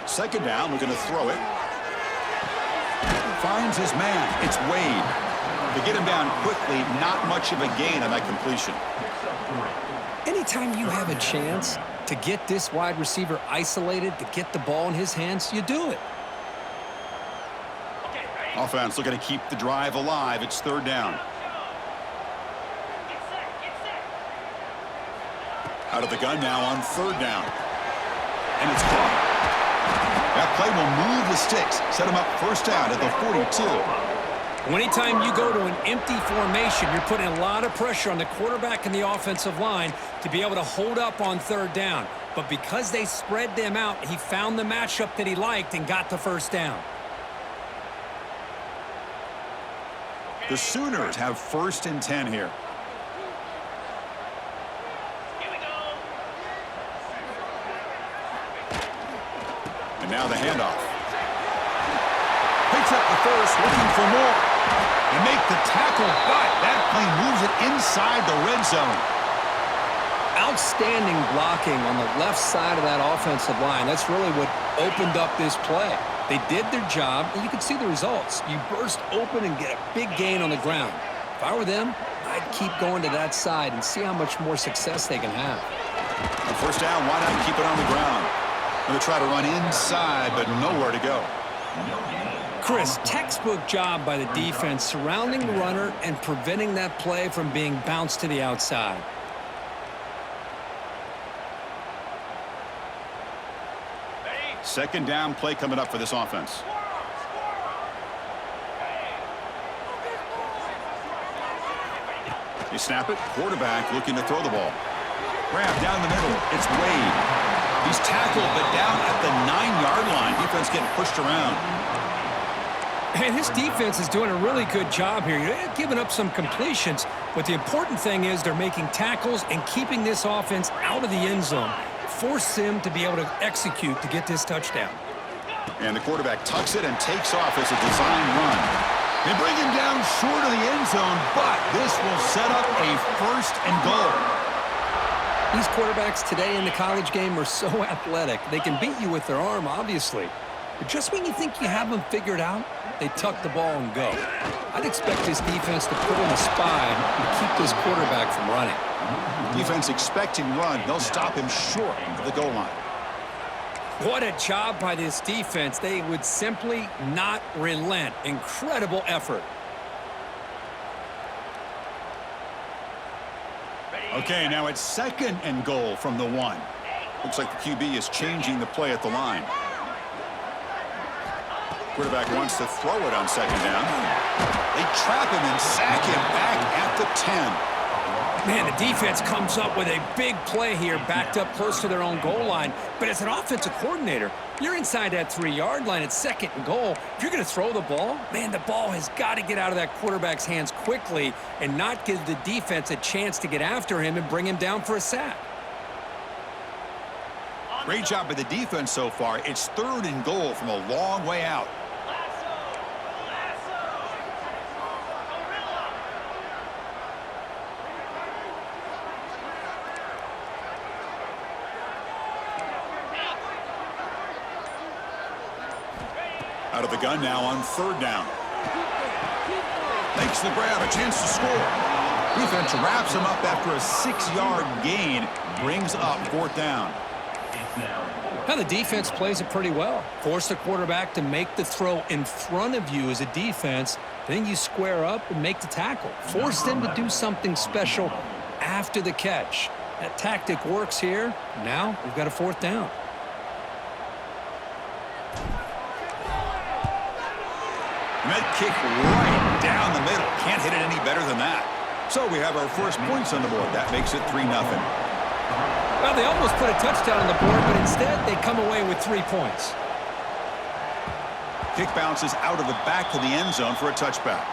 Second down, we're going to throw it. Finds his man. It's Wade. To get him down quickly, not much of a gain on that completion. Anytime you have a chance to get this wide receiver isolated, to get the ball in his hands, you do it. Offense looking to keep the drive alive. It's third down. Out of the gun now on third down. And it's caught. That play will move the sticks. Set him up first down at the 42. Anytime you go to an empty formation, you're putting a lot of pressure on the quarterback and the offensive line to be able to hold up on third down. But because they spread them out, he found the matchup that he liked and got the first down. The Sooners have first and 10 here. And now the handoff. Picks up the first, looking for more. And make the tackle, but that play moves it inside the red zone. Outstanding blocking on the left side of that offensive line. That's really what opened up this play. They did their job, and you can see the results. You burst open and get a big gain on the ground. If I were them, I'd keep going to that side and see how much more success they can have. On first down, why not keep it on the ground? Going to try to run inside, but nowhere to go. Chris, textbook job by the defense surrounding the runner and preventing that play from being bounced to the outside. Second down play coming up for this offense. You snap it. Quarterback looking to throw the ball. Grab down the middle. It's Wade. He's tackled, but down at the 9-yard line. Defense getting pushed around. And his defense is doing a really good job here. They're giving up some completions, but the important thing is they're making tackles and keeping this offense out of the end zone. Force him to be able to execute to get this touchdown. And the quarterback tucks it and takes off as a design run. They bring him down short of the end zone, but this will set up a first and goal. These quarterbacks today in the college game are so athletic. They can beat you with their arm, obviously. But just when you think you have them figured out, they tuck the ball and go. I'd expect this defense to put in a spy and keep this quarterback from running. Defense expecting run. They'll stop him short of the goal line. What a job by this defense. They would simply not relent. Incredible effort. Okay, now it's second and goal from the 1. Looks like the QB is changing the play at the line. Quarterback wants to throw it on second down. They trap him and sack him back at the 10. Man, the defense comes up with a big play here, backed up close to their own goal line. But as an offensive coordinator, you're inside that 3-yard line at second and goal. If you're going to throw the ball, man, the ball has got to get out of that quarterback's hands quickly and not give the defense a chance to get after him and bring him down for a sack. Great job by the defense so far. It's third and goal from a long way out. Out of the gun now on third down. Makes the grab, a chance to score. Defense wraps him up after a 6-yard gain. Brings up fourth down. Now the defense plays it pretty well. Force the quarterback to make the throw in front of you as a defense. Then you square up and make the tackle. Force them to do something special after the catch. That tactic works here. Now we've got a fourth down. And that kick right down the middle. Can't hit it any better than that. So we have our first points on the board. That makes it 3-0. Well, they almost put a touchdown on the board, but instead they come away with 3 points. Kick bounces out of the back of the end zone for a touchback.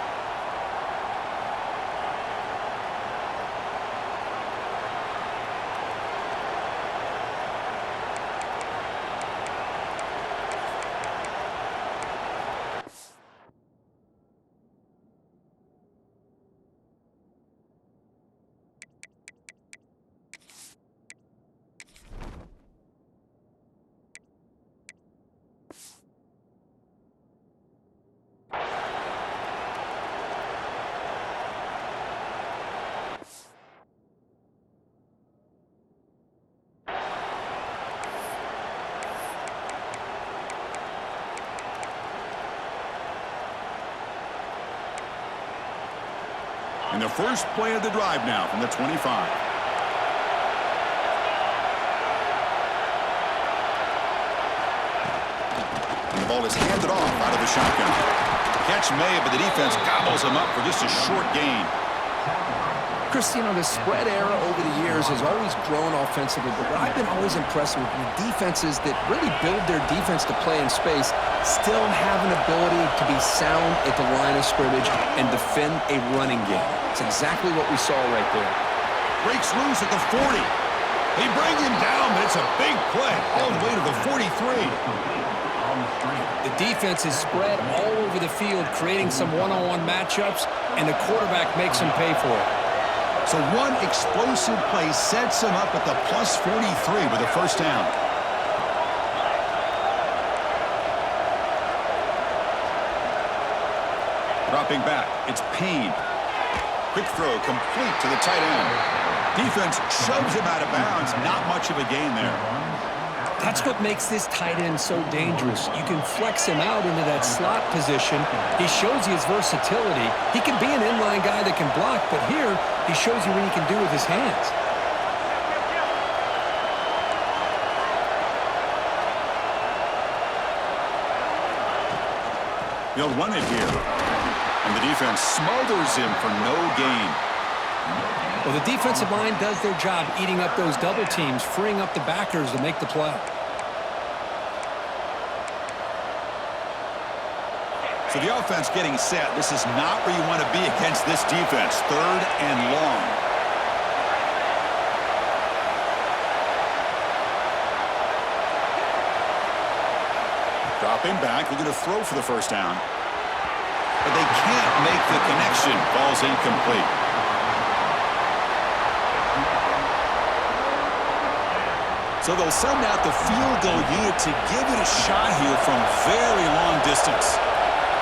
And the first play of the drive now from the 25. And the ball is handed off out of the shotgun. Catch made, but the defense gobbles him up for just a short gain. Chris, the spread era over the years has always grown offensively, but what I've been always impressed with defenses that really build their defense to play in space still have an ability to be sound at the line of scrimmage and defend a running game. It's exactly what we saw right there. Breaks loose at the 40. They bring him down, but it's a big play all the way to the 43. The defense is spread all over the field, creating some one-on-one matchups, and the quarterback makes them pay for it. So one explosive play sets him up at the plus 43 with a first down. Dropping back, it's Payne. Quick throw complete to the tight end. Defense shoves him out of bounds. Not much of a gain there. That's what makes this tight end so dangerous. You can flex him out into that slot position. He shows you his versatility. He can be an inline guy that can block, but here he shows you what he can do with his hands. They'll run it here. And the defense smothers him for no gain. Well, the defensive line does their job eating up those double teams, freeing up the backers to make the play. So the offense getting set. This is not where you want to be against this defense. 3rd and long. Dropping back, looking to throw for the first down. But they can't make the connection. Ball's incomplete. So they'll send out the field goal unit to give it a shot here from very long distance.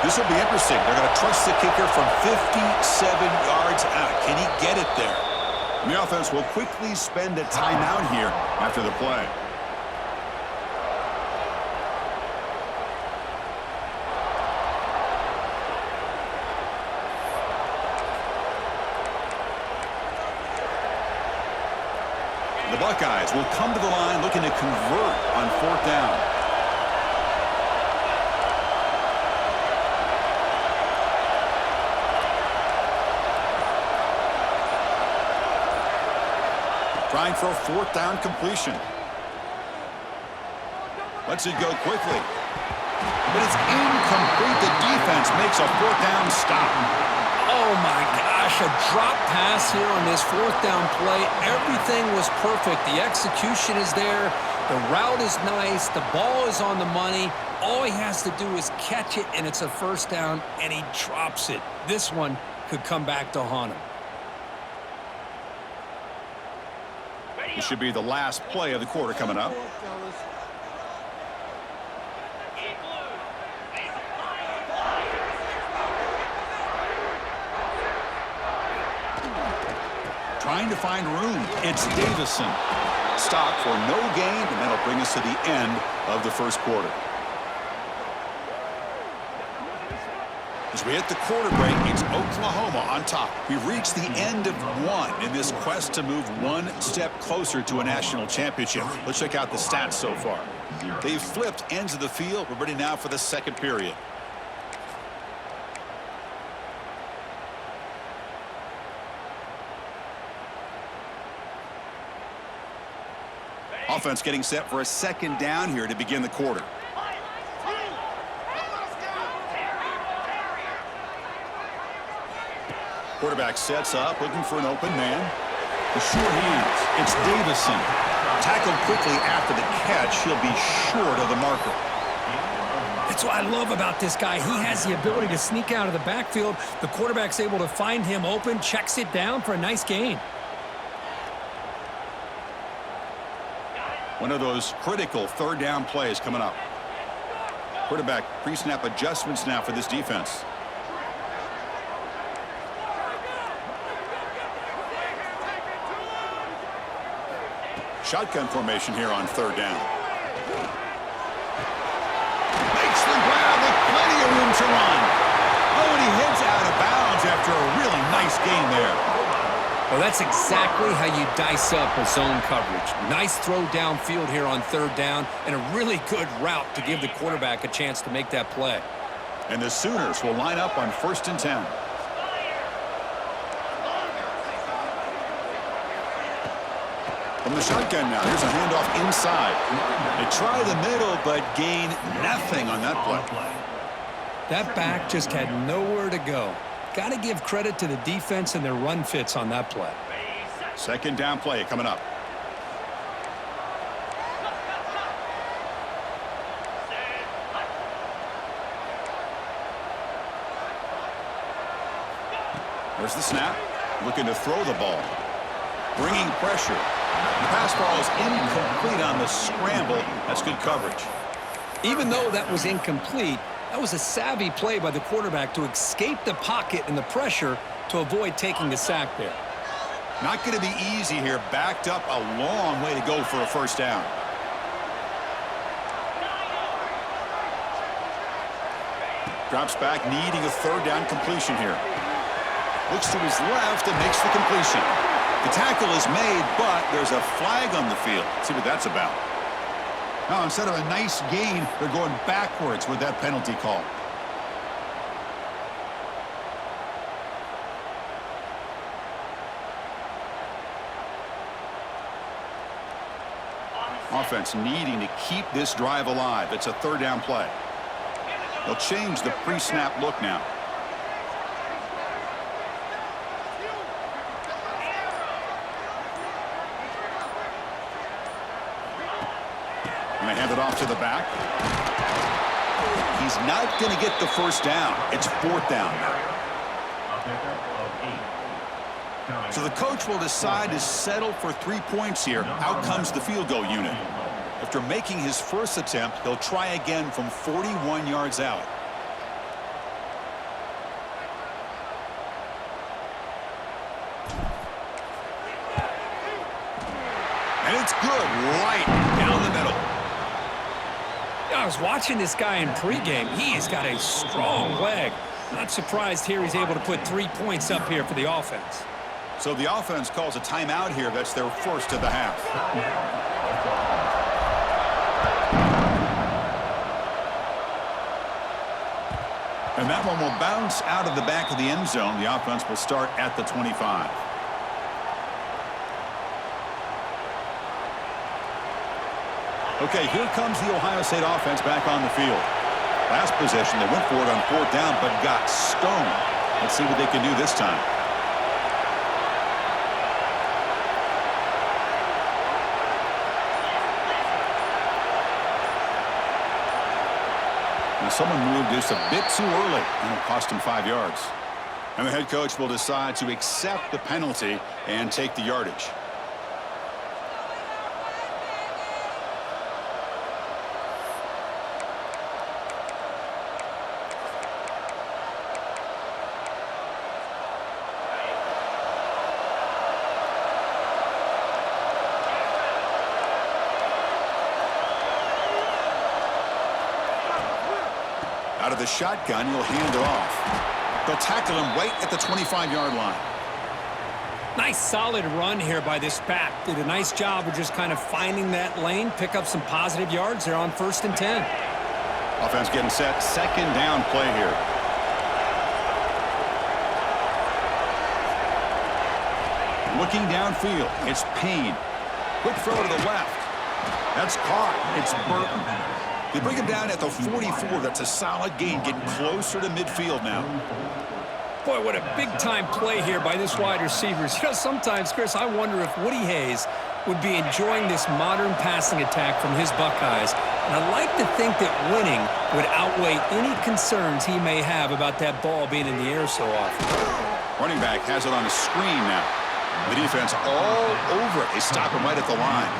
This will be interesting. They're going to trust the kicker from 57 yards out. Can he get it there? And the offense will quickly spend a timeout here after the play. The Buckeyes will come to the line looking to convert on 4th down. Trying for a 4th down completion. Lets it go quickly. But it's incomplete. The defense makes a 4th down stop. Oh, my gosh, a drop pass here on this 4th down play. Everything was perfect. The execution is there. The route is nice. The ball is on the money. All he has to do is catch it, and it's a first down, and he drops it. This one could come back to haunt him. This should be the last play of the quarter coming up. Trying to find room. It's Davison. Stop for no gain, and that'll bring us to the end of the first quarter. As we hit the quarter break, it's Oklahoma on top. We've reached the end of one in this quest to move one step closer to a national championship. Let's check out the stats so far. They've flipped ends of the field. We're ready now for the second period. Offense getting set for a 2nd down here to begin the quarter. Quarterback sets up, looking for an open man. The short hands. It's Davison. Tackled quickly after the catch. He'll be short of the marker. That's what I love about this guy. He has the ability to sneak out of the backfield. The quarterback's able to find him open, checks it down for a nice gain. One of those critical 3rd down plays coming up. Quarterback pre-snap adjustments now for this defense. Shotgun formation here on 3rd down. Makes the grab with plenty of room to run. Oh, and he heads out of bounds after a really nice gain there. Well, that's exactly how you dice up a zone coverage. Nice throw downfield here on third down, and a really good route to give the quarterback a chance to make that play. And the Sooners will line up on 1st and 10. From the shotgun now, here's a handoff inside. They try the middle, but gain nothing on that play. That back just had nowhere to go. Got to give credit to the defense and their run fits on that play. 2nd down play coming up. There's the snap. Looking to throw the ball. Bringing pressure. The pass ball is incomplete on the scramble. That's good coverage. Even though that was incomplete, that was a savvy play by the quarterback to escape the pocket and the pressure to avoid taking the sack there. Not going to be easy here. Backed up a long way to go for a 1st down. Drops back, needing a 3rd down completion here. Looks to his left and makes the completion. The tackle is made, but there's a flag on the field. Let's see what that's about. Now, instead of a nice gain, they're going backwards with that penalty call. Offense needing to keep this drive alive. It's a 3rd down play. They'll change the pre-snap look now. And they hand it off to the back. He's not going to get the 1st down. It's 4th down now. So the coach will decide to settle for 3 points here. Out comes the field goal unit. After making his first attempt, he'll try again from 41 yards out. And it's good right down the middle. I was watching this guy in pregame. He has got a strong leg. Not surprised here he's able to put 3 points up here for the offense. So the offense calls a timeout here. That's their first of the half. And that one will bounce out of the back of the end zone. The offense will start at the 25. Okay, here comes the Ohio State offense back on the field. Last possession, they went for it on 4th down, but got stoned. Let's see what they can do this time. Now someone moved just a bit too early, and it cost him 5 yards. And the head coach will decide to accept the penalty and take the yardage. Out of the shotgun, he'll hand it off. They'll tackle him right at the 25-yard line. Nice solid run here by this back. Did a nice job of just kind of finding that lane, pick up some positive yards there on 1st and 10. Offense getting set. 2nd down play here. Looking downfield. It's Payne. Quick throw to the left. That's caught. It's Burton. They bring him down at the 44. That's a solid gain, getting closer to midfield now. Boy, what a big-time play here by this wide receivers. You know, sometimes, Chris, I wonder if Woody Hayes would be enjoying this modern passing attack from his Buckeyes. And I'd like to think that winning would outweigh any concerns he may have about that ball being in the air so often. Running back has it on a screen now. The defense all over it. They stop him right at the line.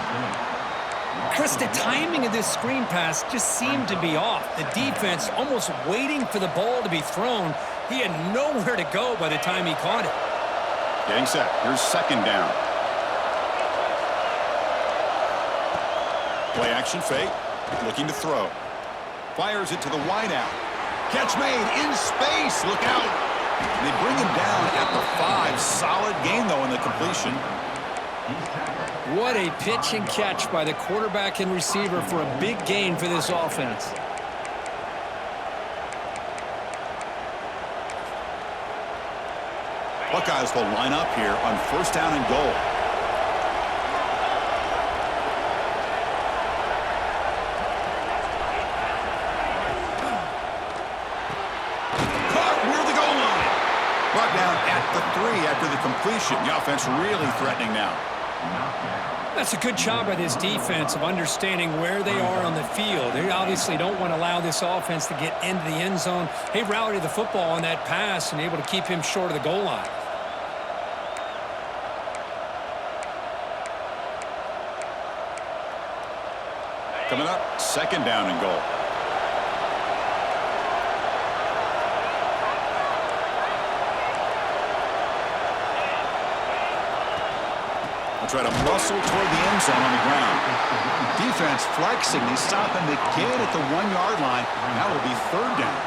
Chris, the timing of this screen pass just seemed to be off. The defense almost waiting for the ball to be thrown. He had nowhere to go by the time he caught it. Getting set. Here's 2nd down. Play action fake. Looking to throw. Fires it to the wideout. Catch made in space. Look out. And they bring him down at the 5. Solid gain, though, in the completion. What a pitch and catch by the quarterback and receiver for a big gain for this offense. Buckeyes will line up here on 1st down and goal. Caught near the goal line. Brought down at the 3 after the completion. The offense really threatening now. That's a good job by this defense of understanding where they are on the field. They obviously don't want to allow this offense to get into the end zone. They rallied the football on that pass and able to keep him short of the goal line. Coming up, 2nd down and goal. They'll try to muscle toward the end zone on the ground. Defense flexing. They stop him again at the 1-yard line. That will be 3rd down.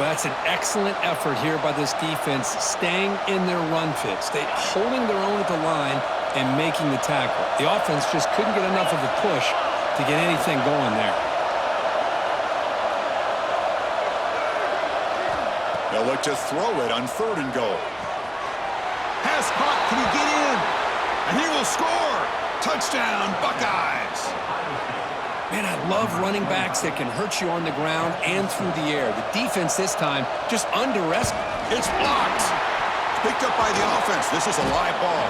Well, that's an excellent effort here by this defense, staying in their run fits. They holding their own at the line and making the tackle. The offense just couldn't get enough of a push to get anything going there. They'll look to throw it on 3rd and goal. Pass caught. Can he get in? And he will score. Touchdown, Buckeyes. Man, I love running backs that can hurt you on the ground and through the air. The defense this time just underestimated. It's blocked. Picked up by the offense. This is a live ball.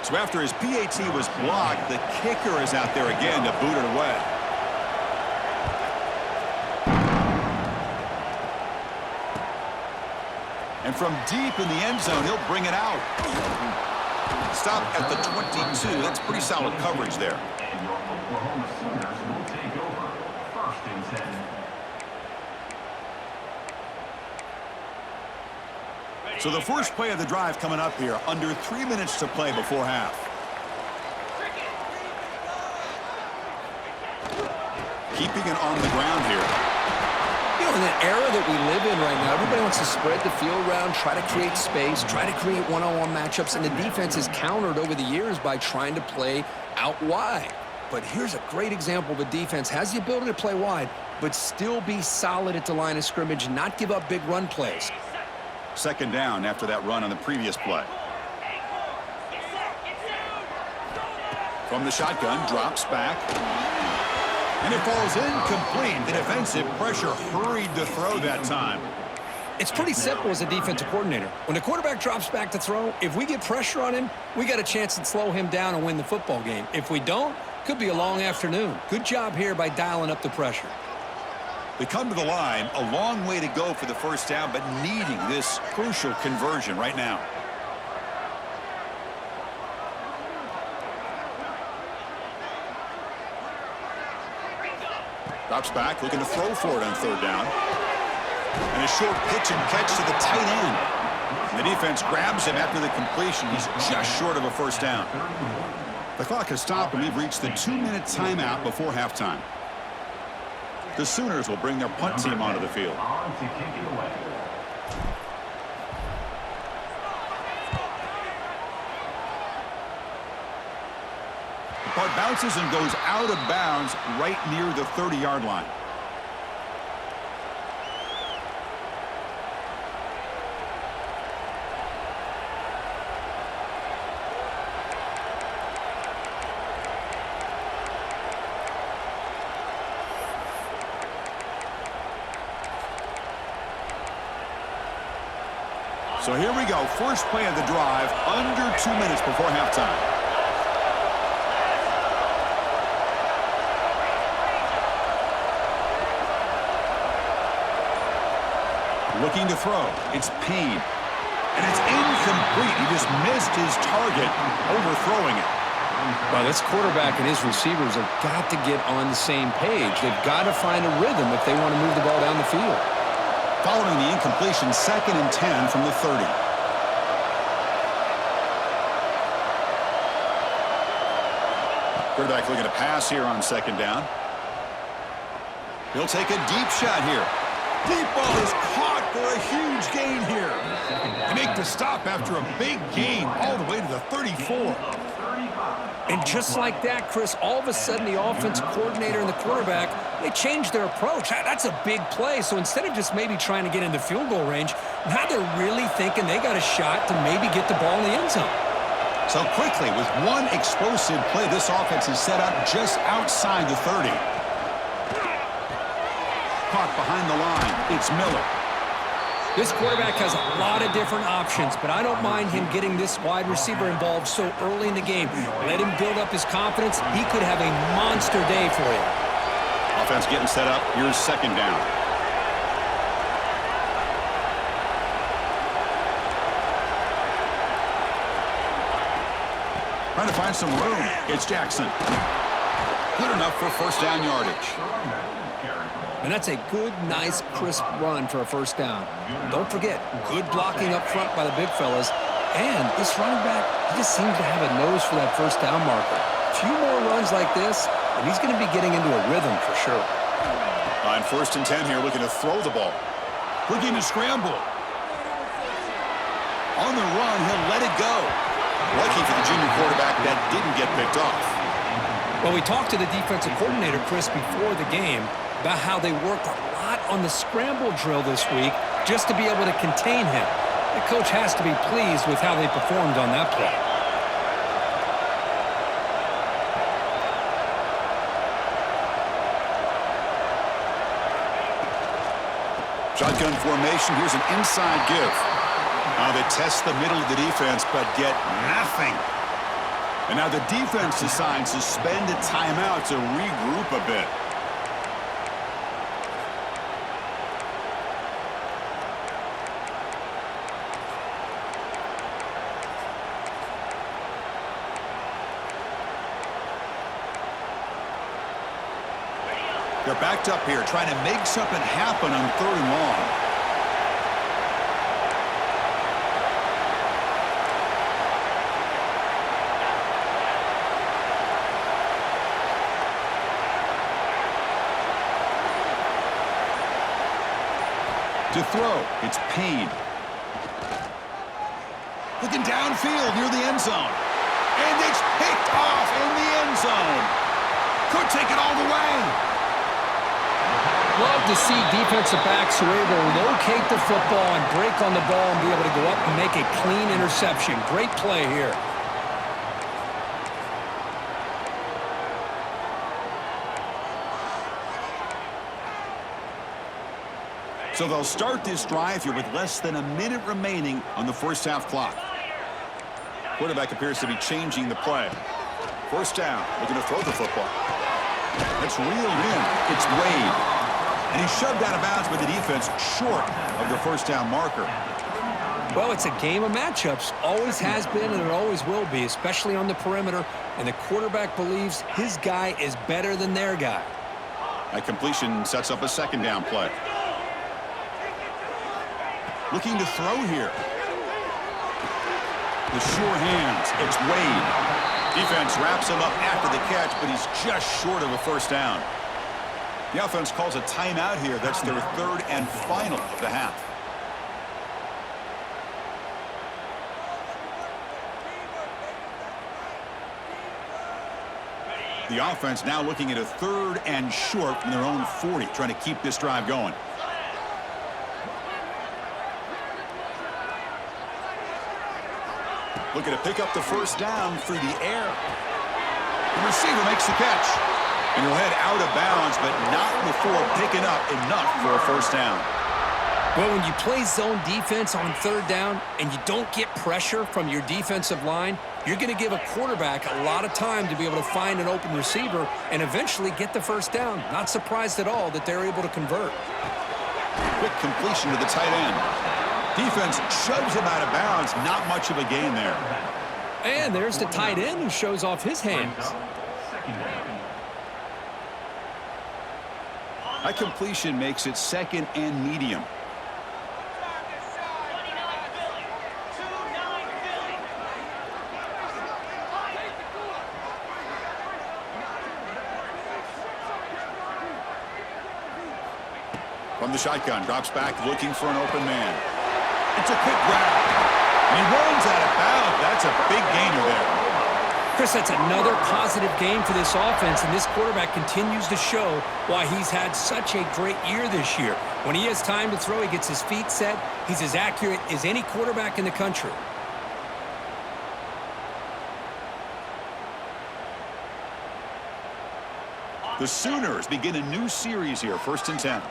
So after his PAT was blocked, the kicker is out there again to boot it away. And from deep in the end zone, he'll bring it out. Stop at the 22. That's pretty solid coverage there. So the first play of the drive coming up here, under 3 minutes to play before half. Keeping it on the ground here. You know, in the era that we live in right now, everybody wants to spread the field around, try to create space, try to create one-on-one matchups, and the defense is countered over the years by trying to play out wide. But here's a great example. The defense has the ability to play wide, but still be solid at the line of scrimmage, not give up big run plays. 2nd down after that run on the previous play. From the shotgun, drops back. And it falls incomplete. The defensive pressure hurried to throw that time. It's pretty simple as a defensive coordinator. When the quarterback drops back to throw, if we get pressure on him, we got a chance to slow him down and win the football game. If we don't, could be a long afternoon. Good job here by dialing up the pressure. They come to the line, a long way to go for the 1st down, but needing this crucial conversion right now. Drops back, looking to throw for it on 3rd down. And a short pitch and catch to the tight end. And the defense grabs him after the completion. He's just short of a 1st down. The clock has stopped, and we've reached the 2-minute timeout before halftime. The Sooners will bring their punt team onto the field. The punt bounces and goes out of bounds right near the 30-yard line. So here we go. First play of the drive, under 2 minutes before halftime. Looking to throw. It's Payne. And it's incomplete. He just missed his target, overthrowing it. Well, this quarterback and his receivers have got to get on the same page. They've got to find a rhythm if they want to move the ball down the field. Following the incompletion, 2nd and 10 from the 30. Quarterback looking to pass here on second down. He'll take a deep shot here. Deep ball is caught for a huge gain here. They make the stop after a big gain all the way to the 34. And just like that, Chris, all of a sudden the offensive coordinator and the quarterback, they changed their approach. That's a big play. So instead of just maybe trying to get into field goal range, now they're really thinking they got a shot to maybe get the ball in the end zone. So quickly, with one explosive play, this offense is set up just outside the 30. Caught behind the line. It's Miller. This quarterback has a lot of different options, but I don't mind him getting this wide receiver involved so early in the game. Let him build up his confidence. He could have a monster day for you. Offense getting set up. Here's second down. Trying to find some room. It's Jackson. Good enough for first down yardage. And that's a good, nice, crisp run for a first down. Don't forget, good blocking up front by the big fellas. And this running back, he just seems to have a nose for that first down marker. A few more runs like this, and he's going to be getting into a rhythm for sure. On first and 10 here, looking to throw the ball. Looking to scramble. On the run, he'll let it go. Lucky for the junior quarterback that didn't get picked off. Well, we talked to the defensive coordinator, Chris, before the game about how they worked a lot on the scramble drill this week just to be able to contain him. The coach has to be pleased with how they performed on that play. Shotgun formation. Here's an inside give. Now they test the middle of the defense, but get nothing. And now the defense decides to spend a timeout to regroup a bit. They're backed up here, trying to make something happen on third and long. To throw, it's Payne. Looking downfield near the end zone. And it's picked off in the end zone. Could take it all the way. Love to see defensive backs who are able to locate the football and break on the ball and be able to go up and make a clean interception. Great play here. So they'll start this drive here with less than a minute remaining on the first half clock. Quarterback appears to be changing the play. First down, looking to throw the football. It's reeled in. It's Wade. And he's shoved out of bounds with the defense short of the first down marker. Well, it's a game of matchups. Always has been and it always will be, especially on the perimeter. And the quarterback believes his guy is better than their guy. That completion sets up a second down play. Looking to throw here. The sure hands. It's Wade. Defense wraps him up after the catch, but he's just short of a first down. The offense calls a timeout here. That's their third and final of the half. The offense now looking at a third and short from their own 40, trying to keep this drive going. Looking to pick up the first down through the air. The receiver makes the catch. And he'll head out of bounds, but not before picking up enough for a first down. Well, when you play zone defense on third down and you don't get pressure from your defensive line, you're going to give a quarterback a lot of time to be able to find an open receiver and eventually get the first down. Not surprised at all that they're able to convert. Quick completion to the tight end. Defense shoves him out of bounds. Not much of a gain there. And there's the tight end who shows off his hands. That completion makes it second and medium. the shotgun. Drops back looking for an open man. It's a quick grab. And he runs out of bounds. That's a big gainer there. Chris, that's another positive game for this offense, and this quarterback continues to show why he's had such a great year this year. When he has time to throw, he gets his feet set. He's as accurate as any quarterback in the country. The Sooners begin a new series here, 1st and 10.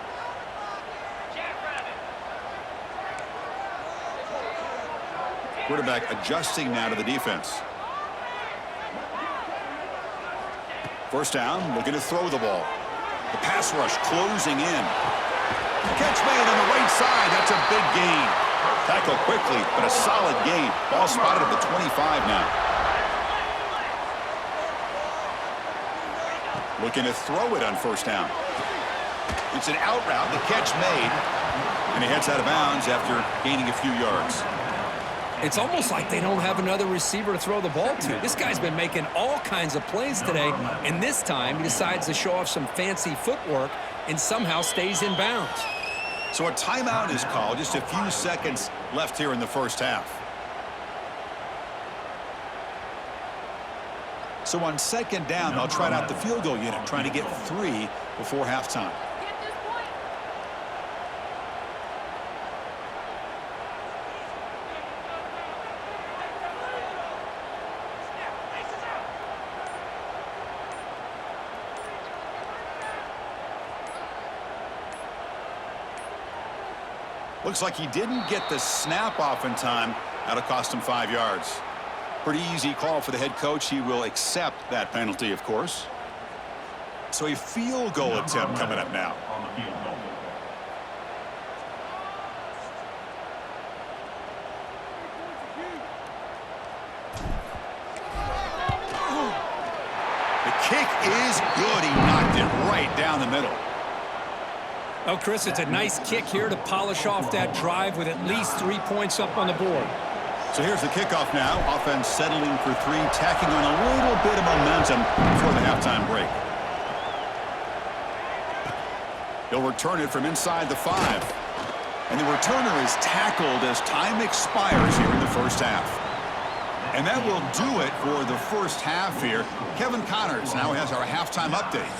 Quarterback adjusting now to the defense. 1st down, looking to throw the ball. The pass rush closing in. Catch made on the right side. That's a big gain. Tackle quickly, but a solid gain. Ball spotted at the 25 now. Looking to throw it on 1st down. It's an out route. The catch made. And he heads out of bounds after gaining a few yards. It's almost like they don't have another receiver to throw the ball to. This guy's been making all kinds of plays today, and this time he decides to show off some fancy footwork and somehow stays in bounds. So a timeout is called. Just a few seconds left here in the 1st half. So on 2nd down, they'll try out the field goal unit, trying to get 3 before halftime. Looks like he didn't get the snap off in time. That'll cost him 5 yards. Pretty easy call for the head coach. He will accept that penalty, of course. So a field goal attempt coming up now. The kick is good. He knocked it right down the middle. Oh, Chris, it's a nice kick here to polish off that drive with at least 3 points up on the board. So here's the kickoff now. Offense settling for 3, tacking on a little bit of momentum before the halftime break. He'll return it from inside the 5. And the returner is tackled as time expires here in the 1st half. And that will do it for the 1st half here. Kevin Connors now has our halftime update.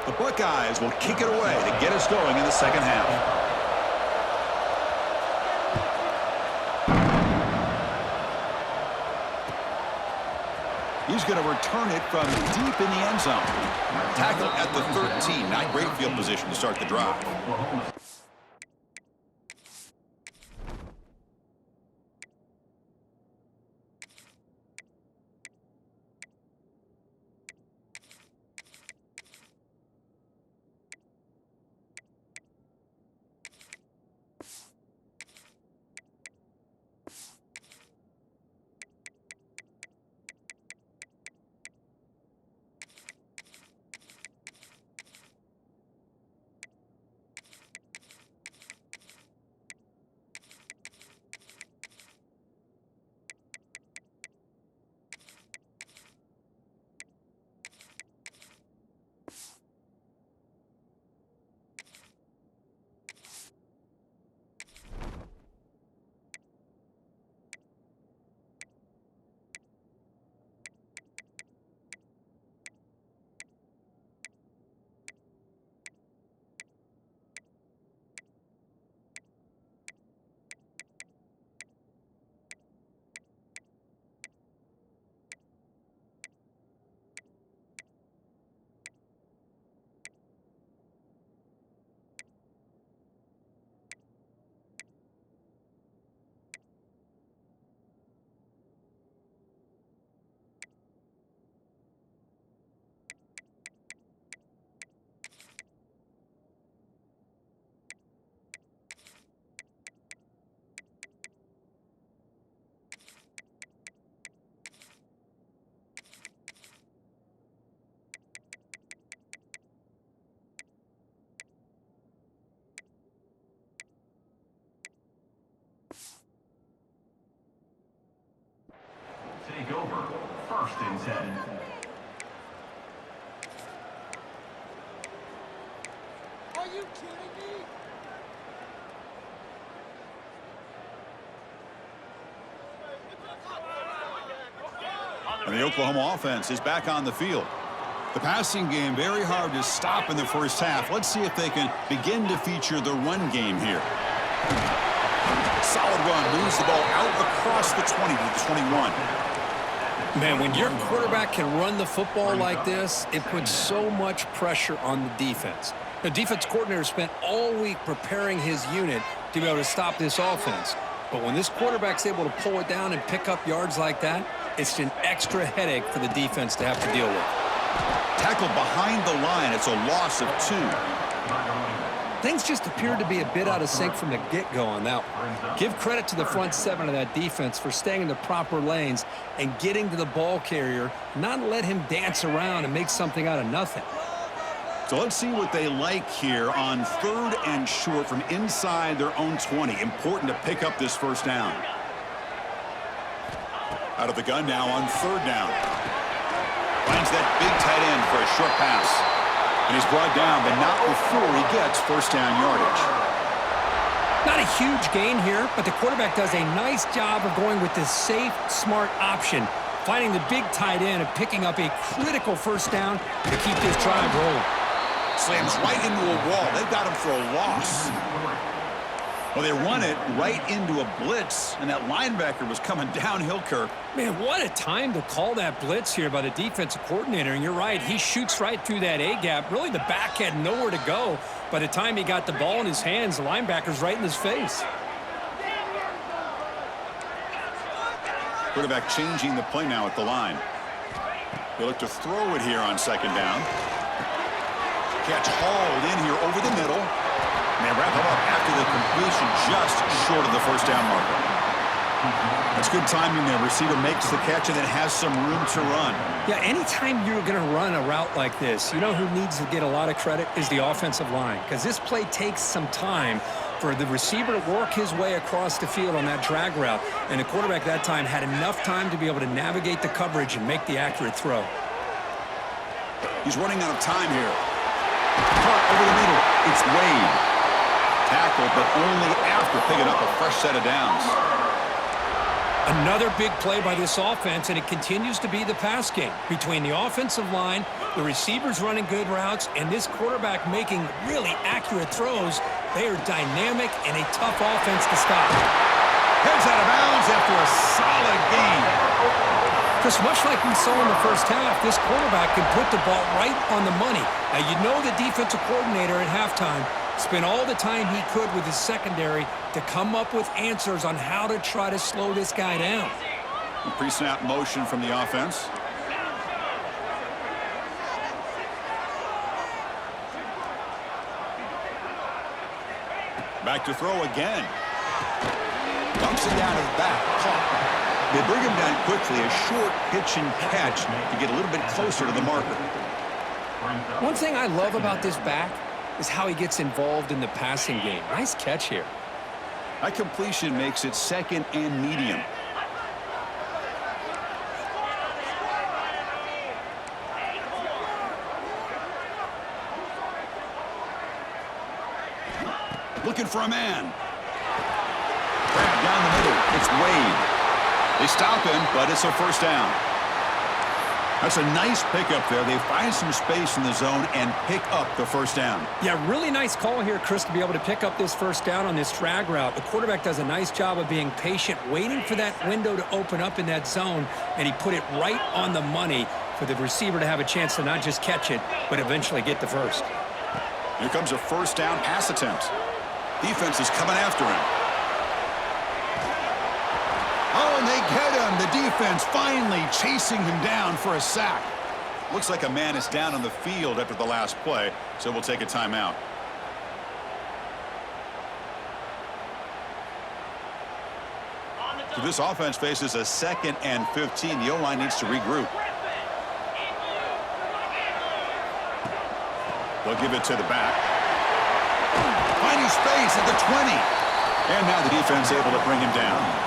The Buckeyes will kick it away to get us going in the 2nd half. He's going to return it from deep in the end zone. Tackle at the 13. Not great field position to start the drive. Are you kidding me? And the Oklahoma offense is back on the field. The passing game very hard to stop in the first half. Let's see if they can begin to feature the run game here. Solid run, moves the ball out across the 20 to the 21. Man, when your quarterback can run the football like this, it puts so much pressure on the defense. The defense coordinator spent all week preparing his unit to be able to stop this offense. But when this quarterback's able to pull it down and pick up yards like that, it's an extra headache for the defense to have to deal with. Tackled behind the line. It's a loss of 2. Things just appeared to be a bit out of sync from the get-go on that one. Give credit to the front 7 of that defense for staying in the proper lanes and getting to the ball carrier, not let him dance around and make something out of nothing. So let's see what they like here on 3rd and short from inside their own 20. Important to pick up this first down. Out of the gun now on 3rd down. Finds that big tight end for a short pass. And he's brought down, but not before he gets first down yardage. Not a huge gain here, but the quarterback does a nice job of going with this safe, smart option, finding the big tight end and picking up a critical first down to keep this drive rolling. Slams right into a wall. They've got him for a loss. Well, they run it right into a blitz, and that linebacker was coming downhill, Kirk. Man, what a time to call that blitz here by the defensive coordinator. And you're right, he shoots right through that A-gap. Really, the back had nowhere to go. By the time he got the ball in his hands, the linebacker's right in his face. Quarterback changing the play now at the line. They look to throw it here on 2nd down. Catch hauled in here over the middle. And they wrap it up after the completion just short of the first down marker. That's good timing there. Receiver makes the catch and then has some room to run. Yeah, anytime you're going to run a route like this, you know who needs to get a lot of credit is the offensive line. Because this play takes some time for the receiver to work his way across the field on that drag route. And the quarterback that time had enough time to be able to navigate the coverage and make the accurate throw. He's running out of time here. Caught over the middle. It's Wade. Tackled, but only after picking up a fresh set of downs. Another big play by this offense, and it continues to be the pass game. Between the offensive line, the receivers running good routes, and this quarterback making really accurate throws, they are dynamic and a tough offense to stop. Heads out of bounds after a solid gain. Chris, much like we saw in the first half, this quarterback can put the ball right on the money. Now, you know the defensive coordinator at halftime spent all the time he could with his secondary to come up with answers on how to try to slow this guy down. Pre-snap motion from the offense. Back to throw again. Dumps it down to the back. Caught. They bring him down quickly. A short pitch and catch to get a little bit closer to the marker. One thing I love about this back is how he gets involved in the passing game. Nice catch here. That completion makes it 2nd and medium. Looking for a man. Grab down the middle. It's Wade. They stop him, but it's a first down. That's a nice pickup there. They find some space in the zone and pick up the first down. Yeah, really nice call here, Chris, to be able to pick up this first down on this drag route. The quarterback does a nice job of being patient, waiting for that window to open up in that zone, and he put it right on the money for the receiver to have a chance to not just catch it, but eventually get the first. Here comes a first down pass attempt. Defense is coming after him. Oh, and they get him. The defense finally chasing him down for a sack. Looks like a man is down on the field after the last play, so we'll take a timeout. So this offense faces a 2nd and 15. The O-line needs to regroup. They'll give it to the back. Finding space at the 20. And now the defense able to bring him down.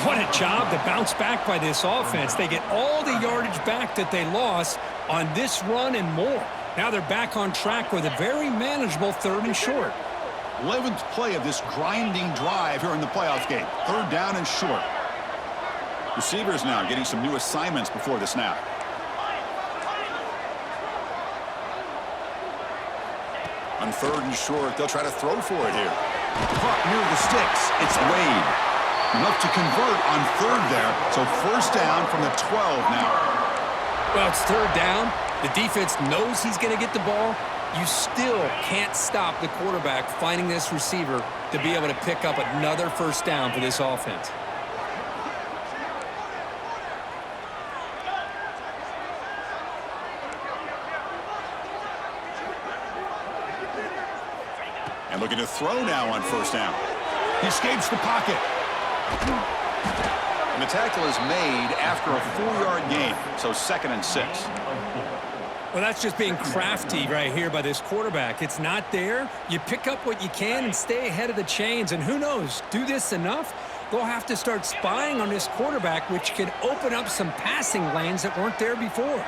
What a job to bounce back by this offense. They get all the yardage back that they lost on this run and more. Now they're back on track with a very manageable 3rd and short. 11th play of this grinding drive here in the playoff game. 3rd down and short. Receivers now getting some new assignments before the snap. On 3rd and short, they'll try to throw for it here. Caught near the sticks. It's Wade. Enough to convert on 3rd there. So 1st down from the 12 now. Well, it's 3rd down. The defense knows he's going to get the ball. You still can't stop the quarterback finding this receiver to be able to pick up another 1st down for this offense. And looking to throw now on 1st down. He escapes the pocket. And the tackle is made after a 4-yard gain, so 2nd and 6. Well, that's just being crafty right here by this quarterback. It's not there. You pick up what you can and stay ahead of the chains. And who knows, do this enough, they'll have to start spying on this quarterback, which could open up some passing lanes that weren't there before.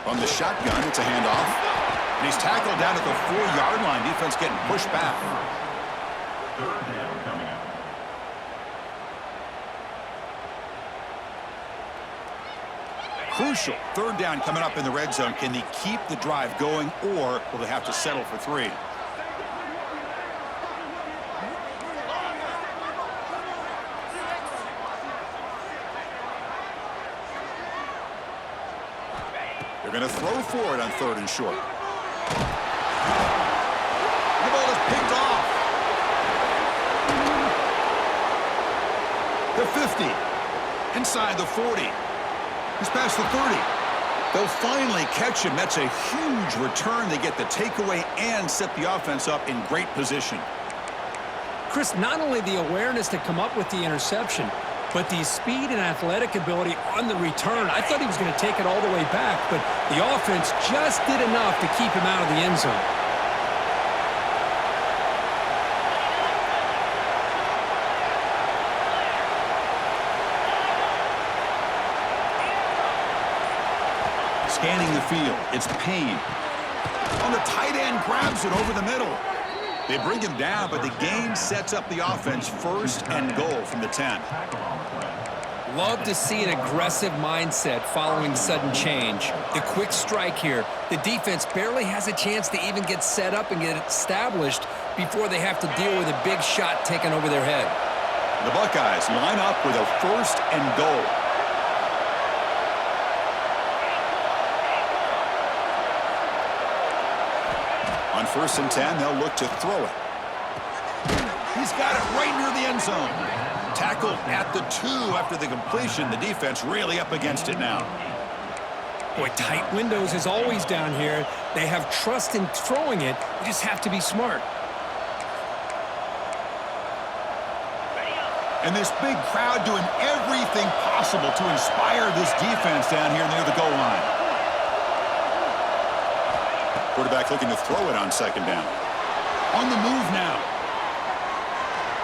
From the shotgun, it's a handoff. And he's tackled down at the 4-yard line. Defense getting pushed back. Crucial 3rd down coming up in the red zone. Can they keep the drive going, or will they have to settle for 3? They're going to throw for it on 3rd and short. The ball is picked off. The 50. Inside the 40. He's past the 30. They'll finally catch him. That's a huge return. They get the takeaway and set the offense up in great position. Chris, not only the awareness to come up with the interception, but the speed and athletic ability on the return. I thought he was going to take it all the way back, but the offense just did enough to keep him out of the end zone. Scanning the field, it's Payne. On the tight end, grabs it over the middle. They bring him down, but the gain sets up the offense 1st and goal from the 10. Love to see an aggressive mindset following sudden change. The quick strike here. The defense barely has a chance to even get set up and get established before they have to deal with a big shot taken over their head. The Buckeyes line up with a 1st and goal. On 1st and 10, they'll look to throw it. He's got it right near the end zone. Tackled at the 2 after the completion. The defense really up against it now. Boy, tight windows is always down here. They have trust in throwing it. You just have to be smart. And this big crowd doing everything possible to inspire this defense down here near the goal line. Quarterback looking to throw it on 2nd down. On the move now.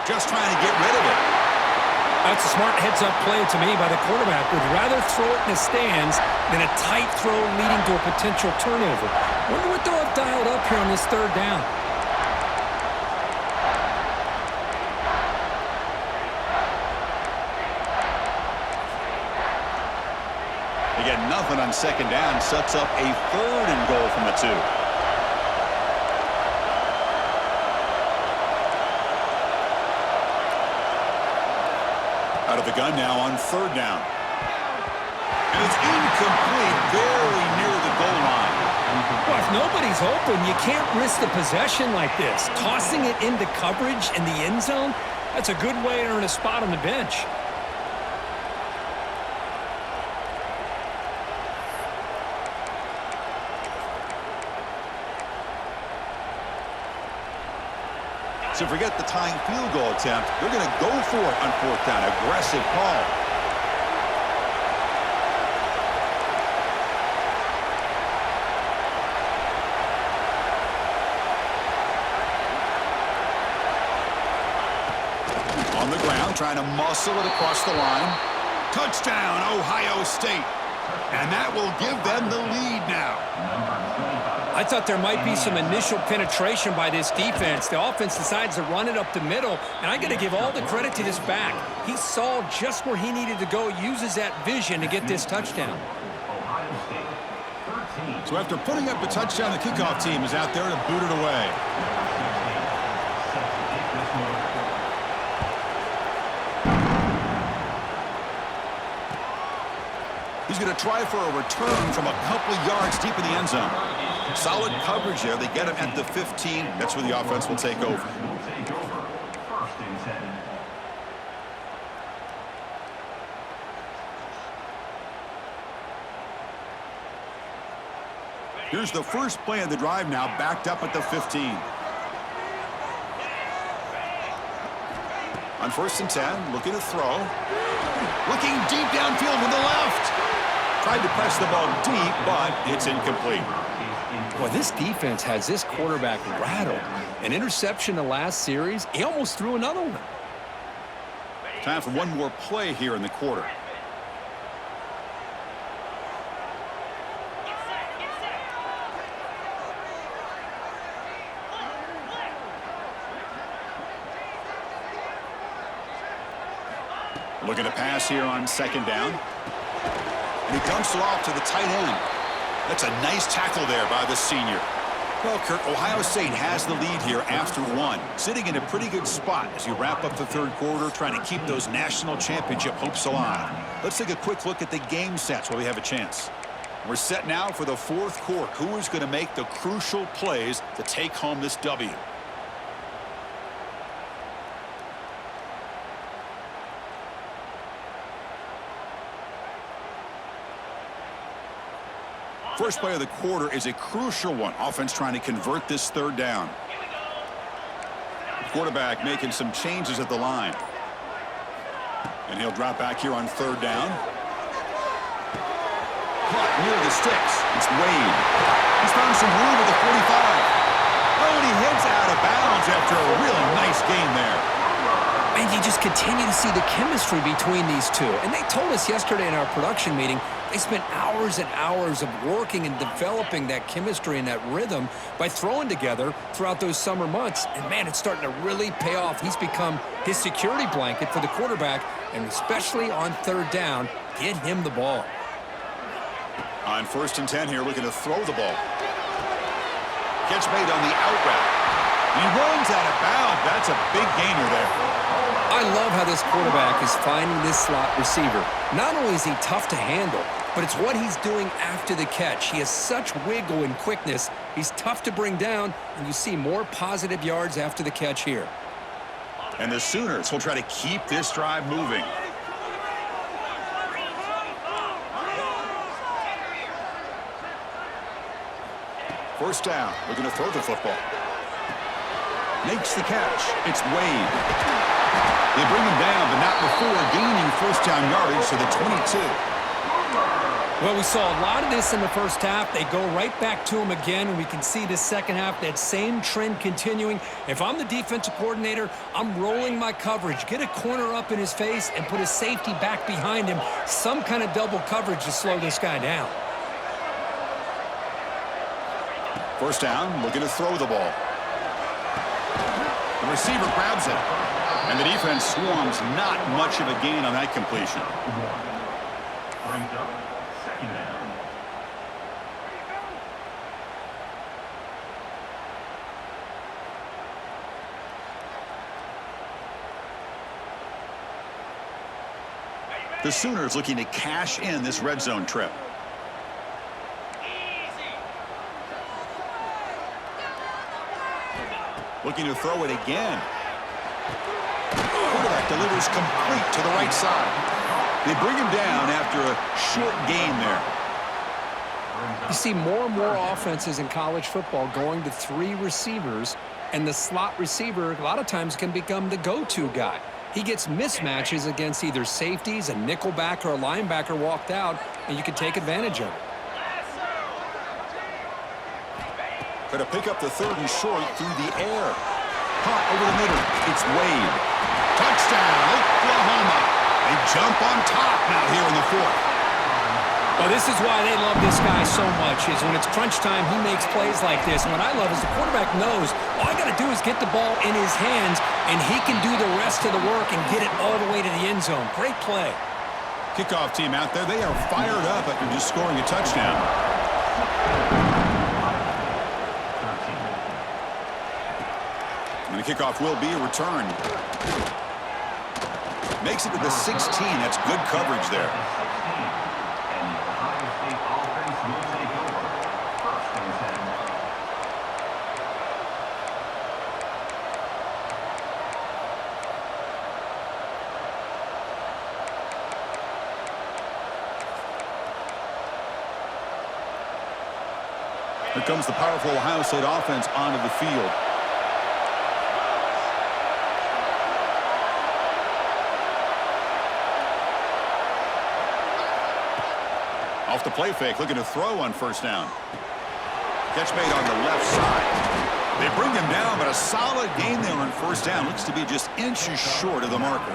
Just trying to get rid of it. That's a smart heads-up play to me by the quarterback. Would rather throw it in the stands than a tight throw leading to a potential turnover. Wonder what they'll have dialed up here on this 3rd down. They get nothing on 2nd down. Sets up a 3rd and goal from the 2. Out of the gun now on 3rd down. And it's incomplete, very near the goal line. Well, if nobody's open, you can't risk the possession like this. Tossing it into coverage in the end zone, that's a good way to earn a spot on the bench. So forget the tying field goal attempt. They're going to go for it on 4th down. Aggressive call. trying to muscle it across the line. Touchdown, Ohio State. And that will give them the lead now. I thought there might be some initial penetration by this defense. The offense decides to run it up the middle, and I got to give all the credit to this back. He saw just where he needed to go, uses that vision to get this touchdown. So after putting up the touchdown, the kickoff team is out there to boot it away. He's going to try for a return from a couple yards deep in the end zone. Solid coverage there. They get him at the 15. That's where the offense will take over. Here's the first play of the drive now, backed up at the 15. On 1st and 10, looking to throw. Looking deep downfield with the left. Tried to press the ball deep, but it's incomplete. Boy, this defense has this quarterback rattled. An interception the last series. He almost threw another one. Time for one more play here in the quarter. Looking to pass here on 2nd down. And he dumps it off to the tight end. That's a nice tackle there by the senior. Well, Kurt, Ohio State has the lead here after 1. Sitting in a pretty good spot as you wrap up the 3rd quarter, trying to keep those national championship hopes alive. Let's take a quick look at the game sets while we have a chance. We're set now for the 4th quarter. Who is going to make the crucial plays to take home this W? First play of the quarter is a crucial one. Offense trying to convert this 3rd down. Quarterback making some changes at the line. And he'll drop back here on 3rd down. Caught near the sticks. It's Wade. He's found some room at the 45. Oh, and he heads out of bounds after a really nice game there. And you just continue to see the chemistry between these two. And they told us yesterday in our production meeting, they spent hours and hours of working and developing that chemistry and that rhythm by throwing together throughout those summer months. And, man, it's starting to really pay off. He's become his security blanket for the quarterback, and especially on 3rd down, get him the ball. On 1st and 10 here, looking to throw the ball. Catch made on the out route. He runs out of bounds. That's a big gainer there. I love how this quarterback is finding this slot receiver. Not only is he tough to handle, but it's what he's doing after the catch. He has such wiggle and quickness. He's tough to bring down, and you see more positive yards after the catch here. And the Sooners will try to keep this drive moving. First down, looking to throw the football. Makes the catch. It's Wade. They bring him down, but not before gaining 1st down yardage to the 22. Well, we saw a lot of this in the first half. They go right back to him again, and we can see the second half, that same trend continuing. If I'm the defensive coordinator, I'm rolling my coverage. Get a corner up in his face and put a safety back behind him. Some kind of double coverage to slow this guy down. First down, looking to throw the ball. The receiver grabs it. And the defense swarms, not much of a gain on that completion. The Sooners looking to cash in this red zone trip. Looking to throw it again. Quarterback delivers complete to the right side. They bring him down after a short gain there. You see more and more offenses in college football going to 3 receivers, and the slot receiver a lot of times can become the go-to guy. He gets mismatches against either safeties, a nickelback, or a linebacker walked out, and you can take advantage of it. Going to pick up the 3rd and short through the air. Caught over the middle. It's Wade. Touchdown, Oklahoma. They jump on top now here in the fourth. Well, this is why they love this guy so much, is when it's crunch time, he makes plays like this. And what I love is the quarterback knows all I got to do is get the ball in his hands, and he can do the rest of the work and get it all the way to the end zone. Great play. Kickoff team out there, they are fired up after just scoring a touchdown. And the kickoff will be a return. Makes it to the 16. That's good coverage there. Here comes the powerful Ohio State offense onto the field. Off the play fake, looking to throw on first down. Catch made on the left side. They bring him down, but a solid gain there on first down. Looks to be just inches short of the marker.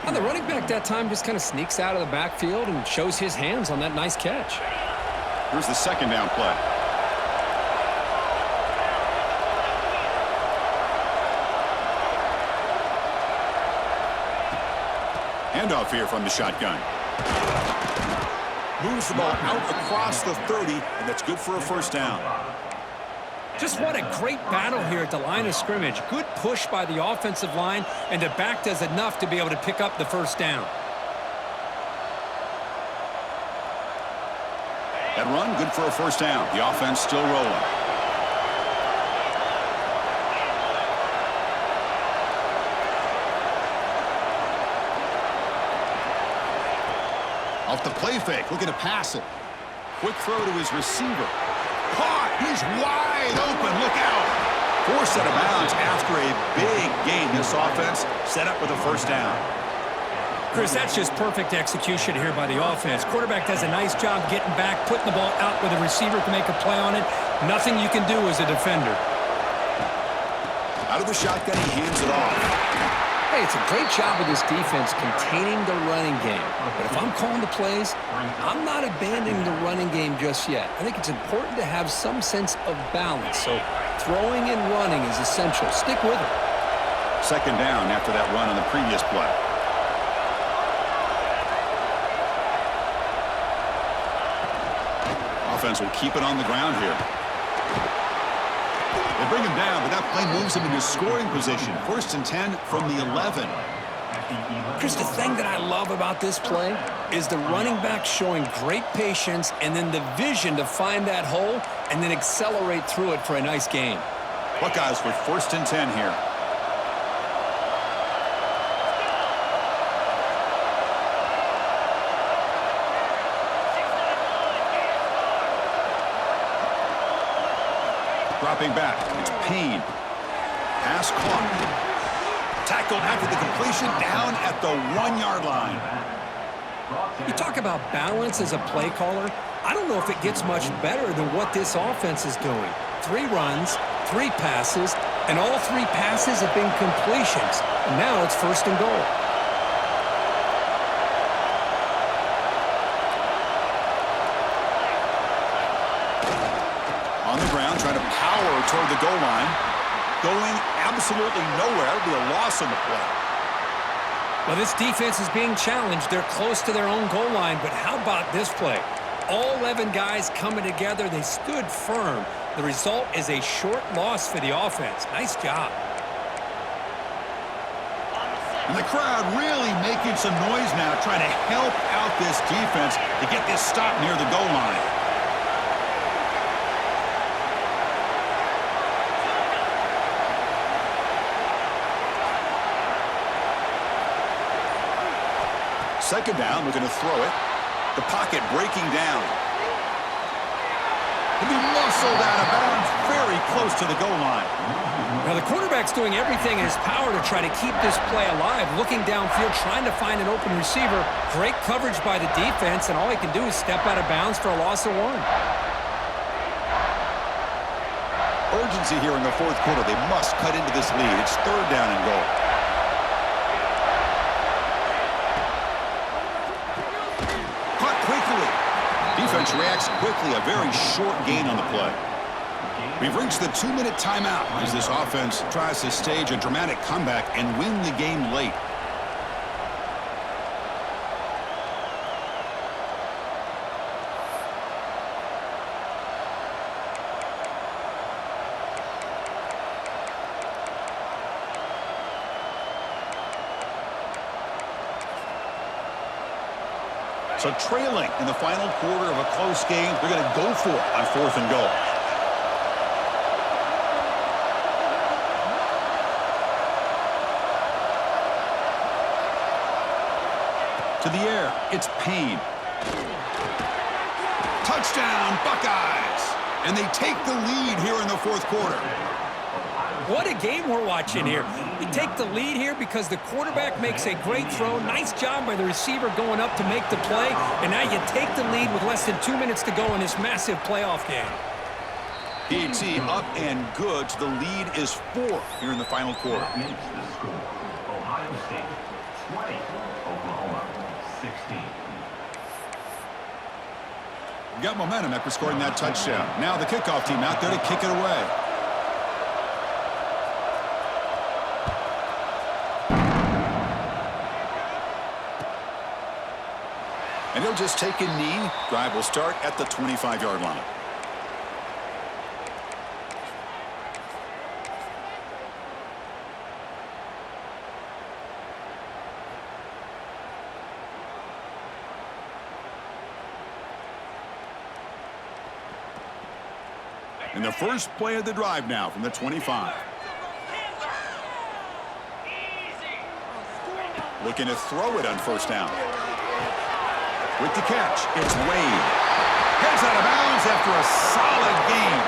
And the running back that time just kind of sneaks out of the backfield and shows his hands on that nice catch. Here's the second down play. Handoff here from the shotgun. Moves the ball out across the 30, and that's good for a first down. Just what a great battle here at the line of scrimmage. Good push by the offensive line, and the back does enough to be able to pick up the first down. That run, good for a first down. The offense still rolling. Off the play fake, looking to pass it. Quick throw to his receiver. Caught, he's wide open, look out. Forced out of bounds after a big gain. This offense set up with a first down. Chris, that's just perfect execution here by the offense. Quarterback does a nice job getting back, putting the ball out where the receiver can make a play on it. Nothing you can do as a defender. Out of the shotgun, he hands it off. Hey, it's a great job of this defense containing the running game. But if I'm calling the plays, I'm not abandoning the running game just yet. I think it's important to have some sense of balance. So throwing and running is essential. Stick with it. Second down after that run on the previous play. Offense will keep it on the ground here. They bring him down, but that play moves him into scoring position. First and 10 from the 11. Chris, the thing that I love about this play is the running back showing great patience and then the vision to find that hole and then accelerate through it for a nice gain. Buckeyes with first and 10 here. Dropping back, it's Payne. Pass caught. Tackled after the completion, down at the 1-yard line. You talk about balance as a play caller. I don't know if it gets much better than what this offense is doing. 3 runs, 3 passes, and all 3 passes have been completions. And now it's first and goal. On the ground, trying to power toward the goal line. Going absolutely nowhere. It'll be a loss on the play. Well, this defense is being challenged. They're close to their own goal line, but how about this play? All 11 guys coming together. They stood firm. The result is a short loss for the offense. Nice job. And the crowd really making some noise now, trying to help out this defense to get this stop near the goal line. Second down, looking to throw it. The pocket breaking down. He'll be muscled out of bounds, very close to the goal line. Now, the quarterback's doing everything in his power to try to keep this play alive, looking downfield, trying to find an open receiver. Great coverage by the defense, and all he can do is step out of bounds for a loss of 1. Urgency here in the fourth quarter. They must cut into this lead. It's third down and goal. defense reacts quickly. A very short gain on the play. We've reached the 2-minute timeout as this offense tries to stage a dramatic comeback and win the game late. So trailing in the final quarter of a close game, they're going to go for it on 4th and goal. To the air, it's Payne. Touchdown, Buckeyes! And they take the lead here in the 4th quarter. What a game we're watching here. We take the lead here because the quarterback makes a great throw. Nice job by the receiver going up to make the play. And now you take the lead with less than 2 minutes to go in this massive playoff game. PAT up and good. So the lead is 4 here in the final quarter. Ohio State 20, Oklahoma 16. Got momentum after scoring that touchdown. Now the kickoff team out there to kick it away. And he'll just take a knee. Drive will start at the 25-yard line. And the first play of the drive now from the 25. Looking to throw it on 1st down. With the catch, it's Wade. Heads out of bounds after a solid game.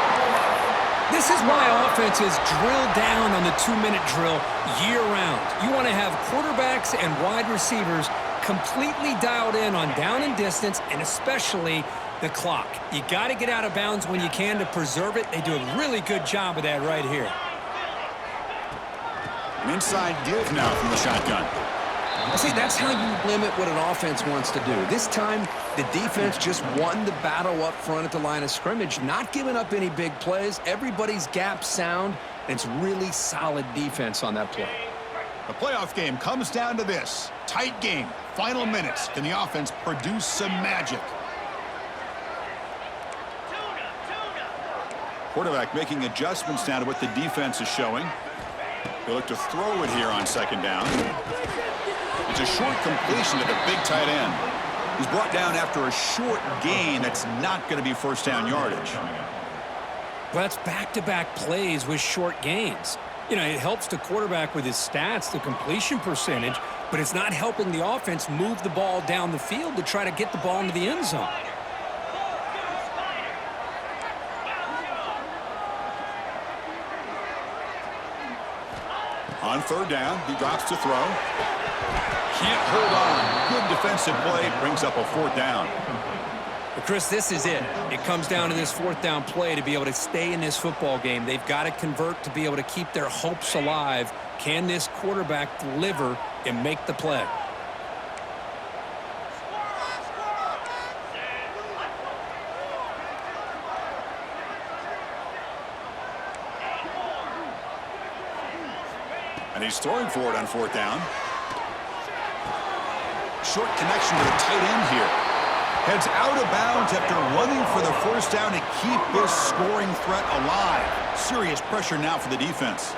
This is why offenses drill down on the 2-minute drill year-round. You want to have quarterbacks and wide receivers completely dialed in on down and distance, and especially the clock. You got to get out of bounds when you can to preserve it. They do a really good job of that right here. An inside give now from the shotgun. See, that's how you limit what an offense wants to do. This time, the defense just won the battle up front at the line of scrimmage, not giving up any big plays. Everybody's gap sound, and it's really solid defense on that play. The playoff game comes down to this. Tight game. Final minutes. Can the offense produce some magic? Quarterback making adjustments now to what the defense is showing. They look to throw it here on 2nd down. It's a short completion to the big tight end. He's brought down after a short gain. That's not going to be 1st down yardage. Well, that's back-to-back plays with short gains. You know, it helps the quarterback with his stats, the completion percentage, but it's not helping the offense move the ball down the field to try to get the ball into the end zone. On 3rd down, he drops to throw. Can't hold on. Good defensive play. Brings up a 4th down. But Chris, this is it. It comes down to this 4th down play to be able to stay in this football game. They've got to convert to be able to keep their hopes alive. Can this quarterback deliver and make the play? And he's throwing for it on 4th down. Short connection to the tight end here. Heads out of bounds after running for the 1st down to keep this scoring threat alive. Serious pressure now for the defense.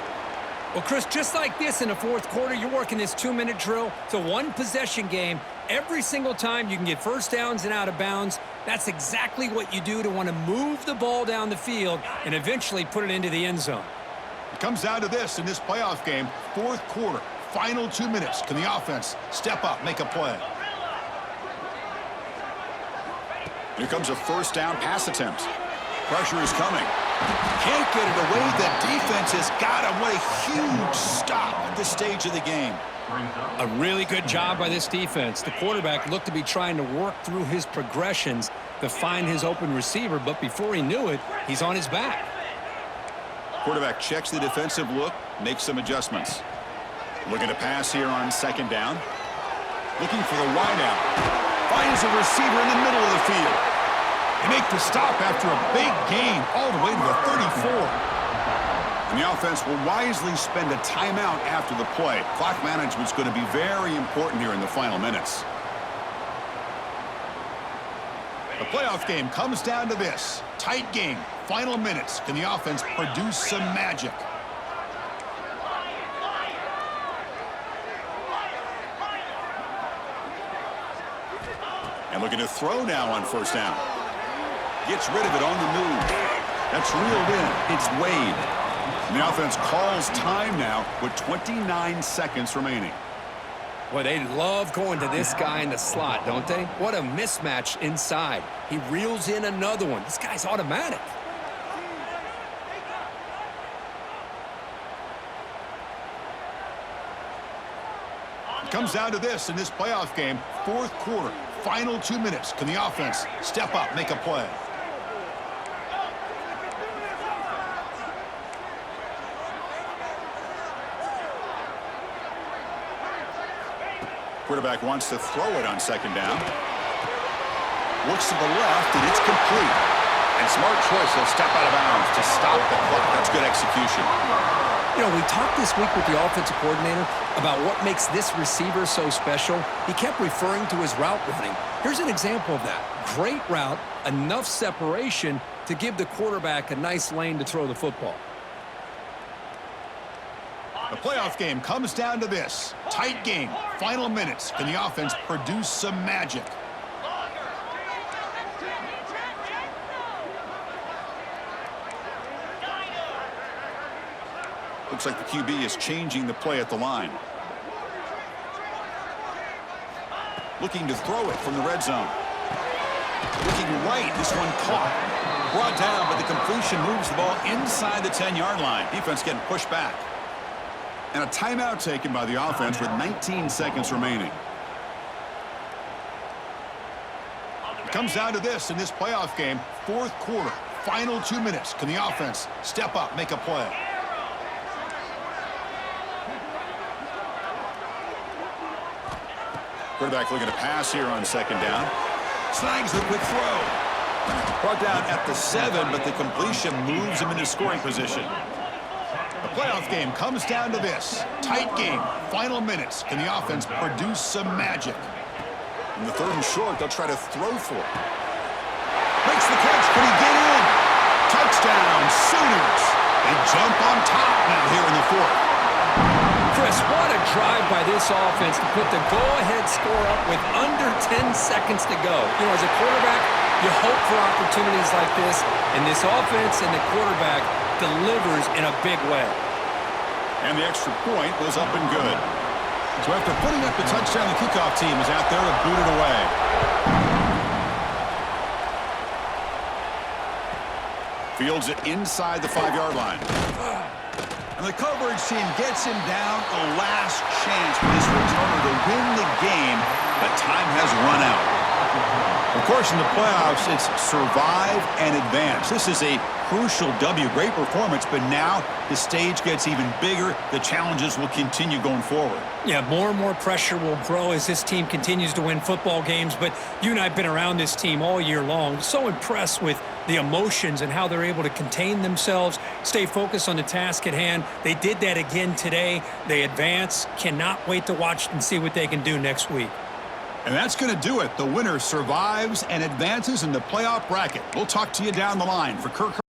Well, Chris, just like this in the 4th quarter, you're working this 2-minute drill. It's a 1-possession game. Every single time you can get 1st downs and out of bounds, that's exactly what you do to want to move the ball down the field and eventually put it into the end zone. It comes down to this in this playoff game. 4th quarter, final 2 minutes. Can the offense step up, make a play? Here comes a 1st down pass attempt. Pressure is coming. Can't get it away. The defense has got him. What a huge stop at this stage of the game. A really good job by this defense. The quarterback looked to be trying to work through his progressions to find his open receiver, but before he knew it, he's on his back. Quarterback checks the defensive look, makes some adjustments. Looking to pass here on 2nd down. Looking for the wideout. Finds a receiver in the middle of the field. They make the stop after a big gain all the way to the 34. And the offense will wisely spend a timeout after the play. Clock management's going to be very important here in the final minutes. The playoff game comes down to this. Tight game. Final minutes. Can the offense produce some magic? And looking to throw now on first down. Gets rid of it on the move. That's reeled in. It's Wade. And the offense calls time now with 29 seconds remaining. Well, they love going to this guy in the slot, don't they? What a mismatch inside. He reels in another one. This guy's automatic. It comes down to this in this playoff game. Fourth quarter, final 2 minutes. Can the offense step up, make a play? Quarterback wants to throw it on second down. Looks to the left, and it's complete. And smart choice, he'll step out of bounds to stop the clock. That's good execution. You know, we talked this week with the offensive coordinator about what makes this receiver so special. He kept referring to his route running. Here's an example of that. Great route, enough separation to give the quarterback a nice lane to throw the football. The playoff game comes down to this. Tight game. Final minutes. Can the offense produce some magic? Looks like the QB is changing the play at the line. Looking to throw it from the red zone. Looking right. This one caught. Brought down, but the completion moves the ball inside the 10-yard line. Defense getting pushed back. And a timeout taken by the offense with 19 seconds remaining. It comes down to this in this playoff game. Fourth quarter, final 2 minutes. Can the offense step up, make a play? Quarterback looking to pass here on second down. Snags the quick throw. Brought down at the 7, but the completion moves him into scoring position. The playoff game comes down to this. Tight game. Final minutes. Can the offense produce some magic? In the third and short, they'll try to throw for it. Makes the catch. Can he get in? Touchdown, Sooners. They jump on top now here in the fourth. Chris, what a drive by this offense to put the go-ahead score up with under 10 seconds to go. You know, as a quarterback, you hope for opportunities like this, and this offense and the quarterback delivers in a big way. And the extra point was up and good. So after putting up the touchdown, the kickoff team is out there to boot it away. Fields it inside the 5-yard line. And the coverage team gets him down. A last chance for this returner to win the game, but time has run out. Of course, in the playoffs, it's survive and advance. This is a crucial W. Great performance, but now the stage gets even bigger. The challenges will continue going forward. Yeah, more and more pressure will grow as this team continues to win football games, but you and I have been around this team all year long. So impressed with the emotions and how they're able to contain themselves, stay focused on the task at hand. They did that again today. They advance. Cannot wait to watch and see what they can do next week. And that's going to do it. The winner survives and advances in the playoff bracket. We'll talk to you down the line. For Kirk.